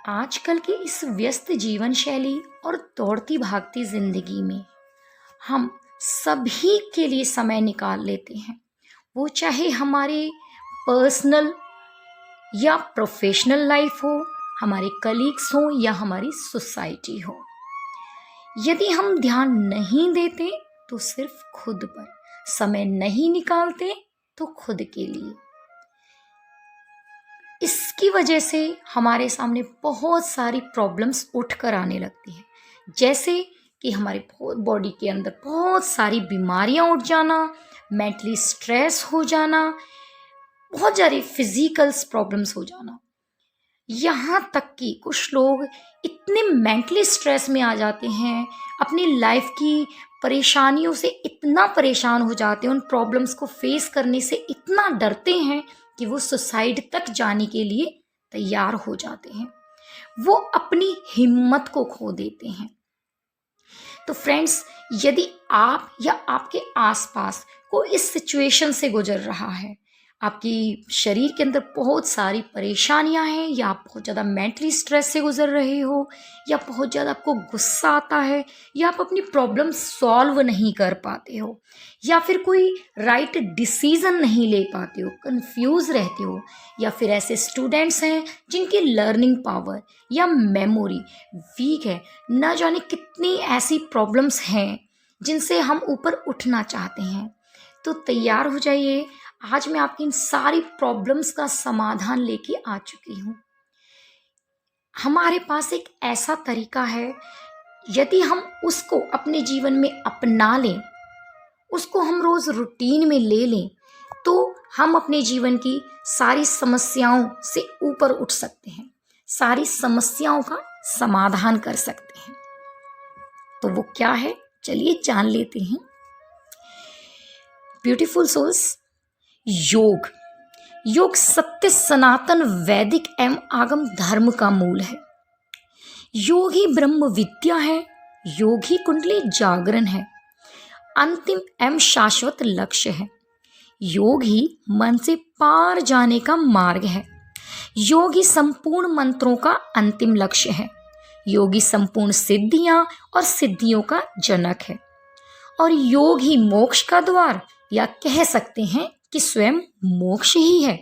आजकल की इस व्यस्त जीवन शैली और दौड़ती भागती जिंदगी में हम सभी के लिए समय निकाल लेते हैं। वो चाहे हमारे पर्सनल या प्रोफेशनल लाइफ हो, हमारे कलीग्स हो या हमारी सोसाइटी हो। यदि हम ध्यान नहीं देते तो सिर्फ खुद पर, समय नहीं निकालते तो खुद के लिए। इसकी वजह से हमारे सामने बहुत सारी प्रॉब्लम्स उठ कर आने लगती हैं, जैसे कि हमारे बॉडी के अंदर बहुत सारी बीमारियां उठ जाना, मेंटली स्ट्रेस हो जाना, बहुत सारी फिजिकल प्रॉब्लम्स हो जाना। यहाँ तक कि कुछ लोग इतने मेंटली स्ट्रेस में आ जाते हैं, अपनी लाइफ की परेशानियों से इतना परेशान हो जाते हैं, उन प्रॉब्लम्स को फेस करने से इतना डरते हैं कि वो सुसाइड तक जाने के लिए तैयार हो जाते हैं। वो अपनी हिम्मत को खो देते हैं। तो फ्रेंड्स, यदि आप या आपके आसपास कोई इस सिचुएशन से गुजर रहा है, आपकी शरीर के अंदर बहुत सारी परेशानियां हैं, या आप बहुत ज़्यादा मेंटली स्ट्रेस से गुजर रहे हो, या बहुत ज़्यादा आपको गुस्सा आता है, या आप अपनी प्रॉब्लम सॉल्व नहीं कर पाते हो, या फिर कोई राइट डिसीजन नहीं ले पाते हो, कंफ्यूज रहते हो, या फिर ऐसे स्टूडेंट्स हैं जिनकी लर्निंग पावर या मेमोरी वीक है, ना जाने कितनी ऐसी प्रॉब्लम्स हैं जिनसे हम ऊपर उठना चाहते हैं, तो तैयार हो जाइए। आज मैं आपकी इन सारी प्रॉब्लम्स का समाधान लेके आ चुकी हूँ। हमारे पास एक ऐसा तरीका है, यदि हम उसको अपने जीवन में अपना लें, उसको हम रोज रूटीन में ले लें, तो हम अपने जीवन की सारी समस्याओं से ऊपर उठ सकते हैं, सारी समस्याओं का समाधान कर सकते हैं। तो वो क्या है, चलिए जान लेते हैं। ब्यूटीफुल सोल्स, योग योग सत्य सनातन वैदिक एवं आगम धर्म का मूल है। योग ही ब्रह्म विद्या है, योग ही कुंडली जागरण है, अंतिम एवं शाश्वत लक्ष्य है। योग ही मन से पार जाने का मार्ग है, योग ही संपूर्ण मंत्रों का अंतिम लक्ष्य है, योग ही संपूर्ण सिद्धियां और सिद्धियों का जनक है, और योग ही मोक्ष का द्वार, या कह सकते हैं कि स्वयं मोक्ष ही है।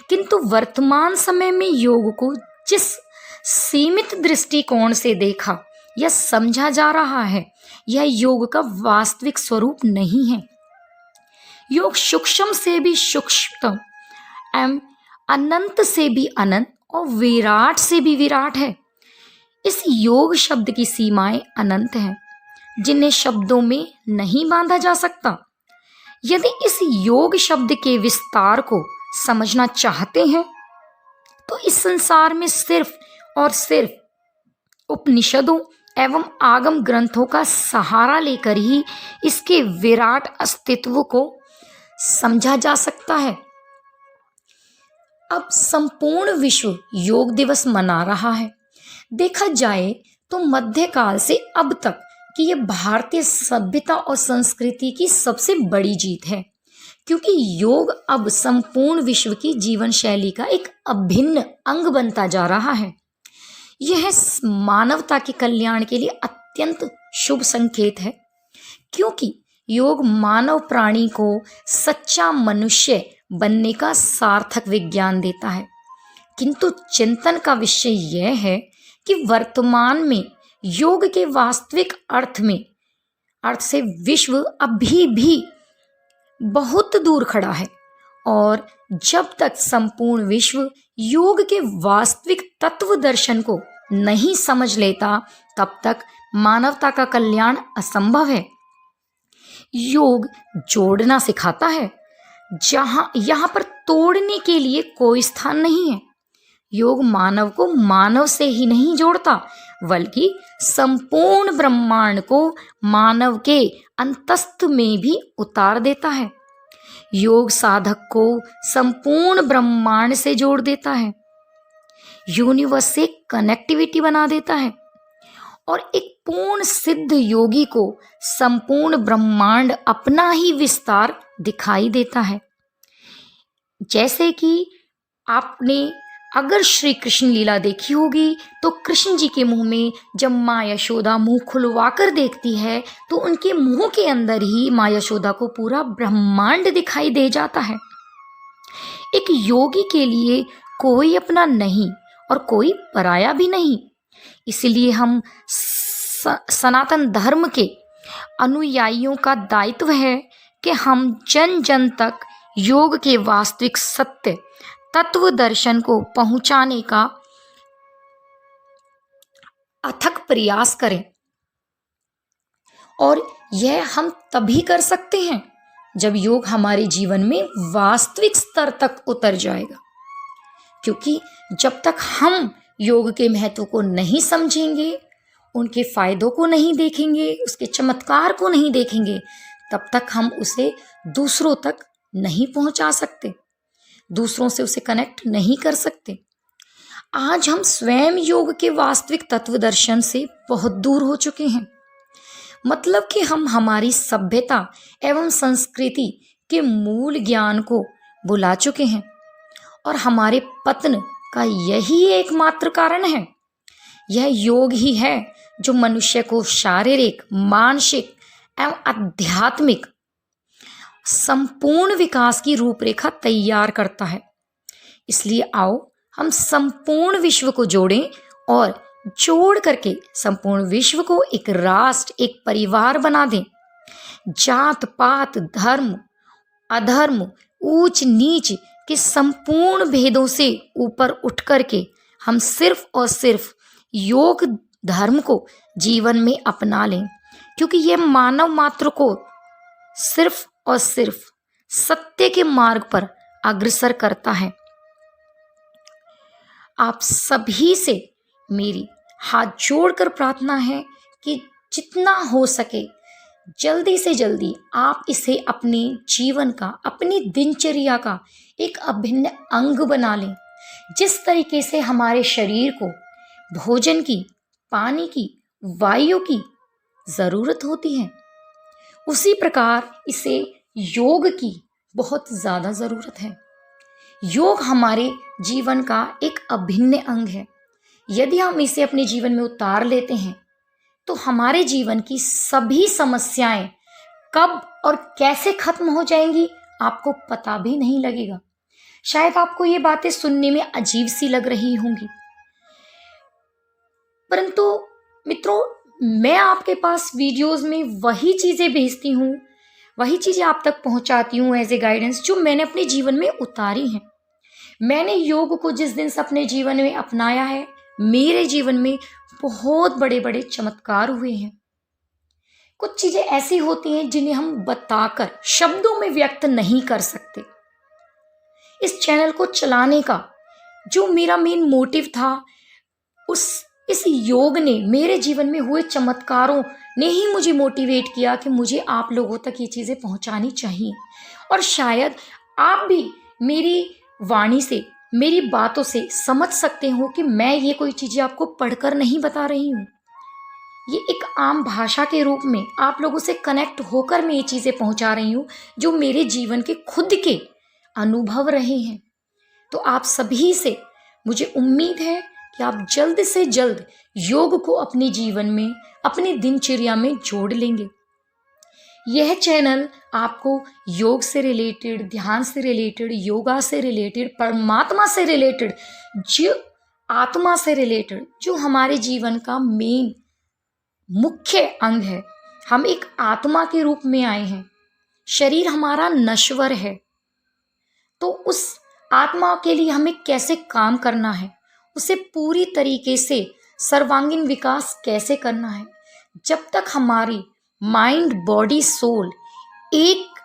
किंतु वर्तमान समय में योग को जिस सीमित दृष्टिकोण से देखा या समझा जा रहा है, यह योग का वास्तविक स्वरूप नहीं है। योग सूक्ष्म से भी सूक्ष्मतम एवं अनंत से भी अनंत और विराट से भी विराट है। इस योग शब्द की सीमाएं अनंत हैं, जिन्हें शब्दों में नहीं बांधा जा सकता। यदि इस योग शब्द के विस्तार को समझना चाहते हैं, तो इस संसार में सिर्फ और सिर्फ उपनिषदों एवं आगम ग्रंथों का सहारा लेकर ही इसके विराट अस्तित्व को समझा जा सकता है। अब संपूर्ण विश्व योग दिवस मना रहा है। देखा जाए तो मध्यकाल से अब तक कि ये भारतीय सभ्यता और संस्कृति की सबसे बड़ी जीत है, क्योंकि योग अब संपूर्ण विश्व की जीवन शैली का एक अभिन्न अंग बनता जा रहा है। यह मानवता के कल्याण के लिए अत्यंत शुभ संकेत है, क्योंकि योग मानव प्राणी को सच्चा मनुष्य बनने का सार्थक विज्ञान देता है। किंतु चिंतन का विषय यह है कि वर्तमान में योग के वास्तविक अर्थ से विश्व अभी भी बहुत दूर खड़ा है, और जब तक संपूर्ण विश्व योग के वास्तविक तत्व दर्शन को नहीं समझ लेता, तब तक मानवता का कल्याण असंभव है। योग जोड़ना सिखाता है, यहाँ पर तोड़ने के लिए कोई स्थान नहीं है। योग मानव को मानव से ही नहीं जोड़ता, बल्कि संपूर्ण ब्रह्मांड को मानव के अंतस्थ में भी उतार देता है। योग साधक को संपूर्ण ब्रह्मांड से जोड़ देता है, यूनिवर्स से कनेक्टिविटी बना देता है, और एक पूर्ण सिद्ध योगी को संपूर्ण ब्रह्मांड अपना ही विस्तार दिखाई देता है। जैसे कि आपने अगर श्री कृष्ण लीला देखी होगी तो कृष्ण जी के मुंह में जब माँ यशोदा मुंह खुलवा कर देखती है तो उनके मुंह के अंदर ही माँ यशोदा को पूरा ब्रह्मांड दिखाई दे जाता है। एक योगी के लिए कोई अपना नहीं और कोई पराया भी नहीं। इसलिए हम सनातन धर्म के अनुयायियों का दायित्व है कि हम जन जन तक योग के वास्तविक सत्य तत्व दर्शन को पहुंचाने का अथक प्रयास करें। और यह हम तभी कर सकते हैं जब योग हमारे जीवन में वास्तविक स्तर तक उतर जाएगा। क्योंकि जब तक हम योग के महत्व को नहीं समझेंगे, उनके फायदों को नहीं देखेंगे, उसके चमत्कार को नहीं देखेंगे, तब तक हम उसे दूसरों तक नहीं पहुंचा सकते, दूसरों से उसे कनेक्ट नहीं कर सकते। आज हम स्वयं योग के वास्तविक तत्व दर्शन से बहुत दूर हो चुके हैं। मतलब कि हम हमारी सभ्यता एवं संस्कृति के मूल ज्ञान को भुला चुके हैं और हमारे पतन का यही एकमात्र कारण है। यह योग ही है जो मनुष्य को शारीरिक, मानसिक एवं आध्यात्मिक संपूर्ण विकास की रूपरेखा तैयार करता है। इसलिए आओ हम संपूर्ण विश्व को जोड़ें और जोड़ करके संपूर्ण विश्व को एक राष्ट्र, एक परिवार बना दें। जात पात, धर्म अधर्म, ऊंच नीच के संपूर्ण भेदों से ऊपर उठ करके हम सिर्फ और सिर्फ योग धर्म को जीवन में अपना लें, क्योंकि यह मानव मात्र को सिर्फ और सिर्फ सत्य के मार्ग पर अग्रसर करता है। आप सभी से मेरी हाथ जोड़कर प्रार्थना है कि जितना हो सके जल्दी से जल्दी आप इसे अपने जीवन का, अपनी दिनचर्या का एक अभिन्न अंग बना लें। जिस तरीके से हमारे शरीर को भोजन की, पानी की, वायु की ज़रूरत होती है, उसी प्रकार इसे योग की बहुत ज़्यादा ज़रूरत है। योग हमारे जीवन का एक अभिन्न अंग है। यदि हम इसे अपने जीवन में उतार लेते हैं तो हमारे जीवन की सभी समस्याएं कब और कैसे खत्म हो जाएंगी आपको पता भी नहीं लगेगा। शायद आपको ये बातें सुनने में अजीब सी लग रही होंगी, परंतु मित्रों, मैं आपके पास वीडियोस में वही चीज़ें भेजती हूँ, वही चीज़ें आप तक पहुँचाती हूँ एज ए गाइडेंस जो मैंने अपने जीवन में उतारी हैं। मैंने योग को जिस दिन से अपने जीवन में अपनाया है, मेरे जीवन में बहुत बड़े बड़े चमत्कार हुए हैं। कुछ चीज़ें ऐसी होती हैं जिन्हें हम बताकर शब्दों में व्यक्त नहीं कर सकते। इस चैनल को चलाने का जो मेरा मेन मोटिव था, इस योग ने, मेरे जीवन में हुए चमत्कारों ने ही मुझे मोटिवेट किया कि मुझे आप लोगों तक ये चीज़ें पहुंचानी चाहिए। और शायद आप भी मेरी वाणी से, मेरी बातों से समझ सकते हो कि मैं ये कोई चीज़ें आपको पढ़कर नहीं बता रही हूँ। ये एक आम भाषा के रूप में आप लोगों से कनेक्ट होकर मैं ये चीज़ें पहुँचा रही हूँ जो मेरे जीवन के खुद के अनुभव रहे हैं। तो आप सभी से मुझे उम्मीद है कि आप जल्द से जल्द योग को अपने जीवन में, अपनी दिनचर्या में जोड़ लेंगे। यह चैनल आपको योग से रिलेटेड, ध्यान से रिलेटेड, योगा से रिलेटेड, परमात्मा से रिलेटेड, जो आत्मा से रिलेटेड, जो हमारे जीवन का मेन मुख्य अंग है। हम एक आत्मा के रूप में आए हैं, शरीर हमारा नश्वर है, तो उस आत्मा के लिए हमें कैसे काम करना है, उसे पूरी तरीके से सर्वांगीण विकास कैसे करना है। जब तक हमारी माइंड, बॉडी, सोल एक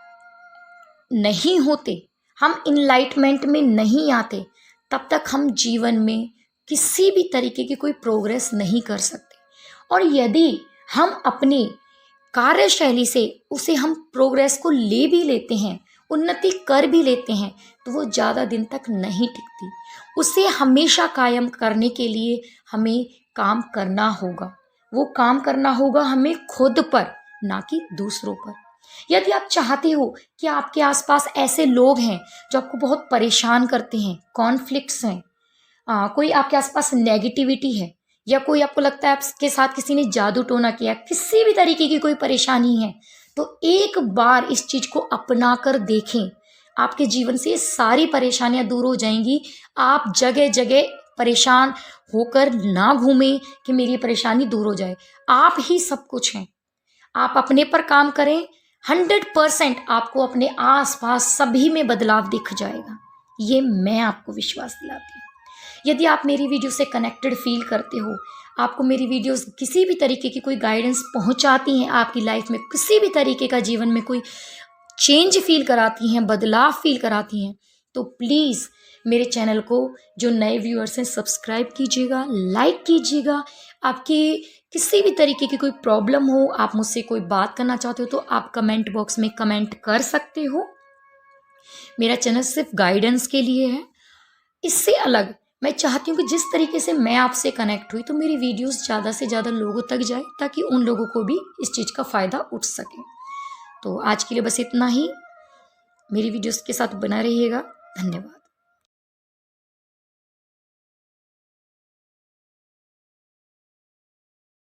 नहीं होते, हम इनलाइटमेंट में नहीं आते, तब तक हम जीवन में किसी भी तरीके की कोई प्रोग्रेस नहीं कर सकते। और यदि हम अपनी कार्यशैली से उसे हम प्रोग्रेस को ले भी लेते हैं, उन्नति कर भी लेते हैं, तो वो ज़्यादा दिन तक नहीं टिकती। उसे हमेशा कायम करने के लिए हमें काम करना होगा। वो काम करना होगा हमें खुद पर, ना कि दूसरों पर। यदि आप चाहते हो कि आपके आसपास ऐसे लोग हैं जो आपको बहुत परेशान करते हैं, कॉन्फ्लिक्ट्स हैं, कोई आपके आसपास नेगेटिविटी है, या कोई आपको लगता है आपके साथ किसी ने जादू टोना किया, किसी भी तरीके की कोई परेशानी है, तो एक बार इस चीज़ को अपना कर देखें। आपके जीवन से ये सारी परेशानियां दूर हो जाएंगी। आप जगह जगह परेशान होकर ना घूमें कि मेरी परेशानी दूर हो जाए। आप ही सब कुछ हैं। आप अपने पर काम करें, 100% आपको अपने आसपास सभी में बदलाव दिख जाएगा। ये मैं आपको विश्वास दिलाती हूँ। यदि आप मेरी वीडियो से कनेक्टेड फील करते हो, आपको मेरी वीडियोस किसी भी तरीके की कोई गाइडेंस पहुंचाती हैं, आपकी लाइफ में किसी भी तरीके का जीवन में कोई चेंज फील कराती हैं, बदलाव फील कराती हैं, तो प्लीज़ मेरे चैनल को, जो नए व्यूअर्स हैं, सब्सक्राइब कीजिएगा, लाइक कीजिएगा। आपकी किसी भी तरीके की कोई प्रॉब्लम हो, आप मुझसे कोई बात करना चाहते हो, तो आप कमेंट बॉक्स में कमेंट कर सकते हो। मेरा चैनल सिर्फ गाइडेंस के लिए है। इससे अलग मैं चाहती हूँ कि जिस तरीके से मैं आपसे कनेक्ट हुई, तो मेरी वीडियोस ज़्यादा से ज़्यादा लोगों तक जाए, ताकि उन लोगों को भी इस चीज़ का फ़ायदा उठ सके। तो आज के लिए बस इतना ही। मेरी वीडियोस के साथ बना रहिएगा। धन्यवाद।